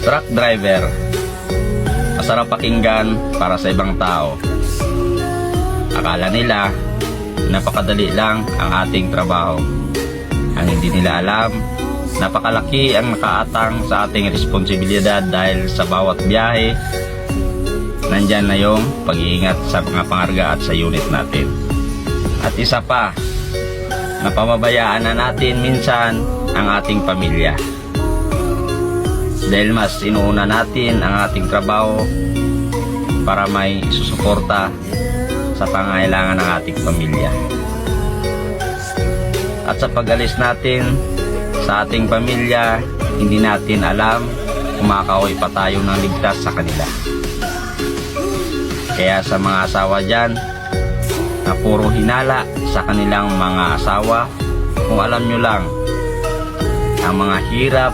Truck driver, masarap pakinggan para sa ibang tao. Akala nila napakadali lang ang ating trabaho. Ang hindi nila alam, napakalaki ang nakaatang sa ating responsibilidad dahil sa bawat biyahe, nandyan na yung pag-iingat sa mga pangarga at sa unit natin. At isa pa, napababayaan na natin minsan ang ating pamilya. Dahil mas inuuna natin ang ating trabaho para may susuporta sa pangangailangan ng ating pamilya. At sa pag-alis natin sa ating pamilya, hindi natin alam kung makakauwi pa tayo ng ligtas sa kanila. Kaya sa mga asawa dyan na puro hinala sa kanilang mga asawa, kung alam nyo lang ang mga hirap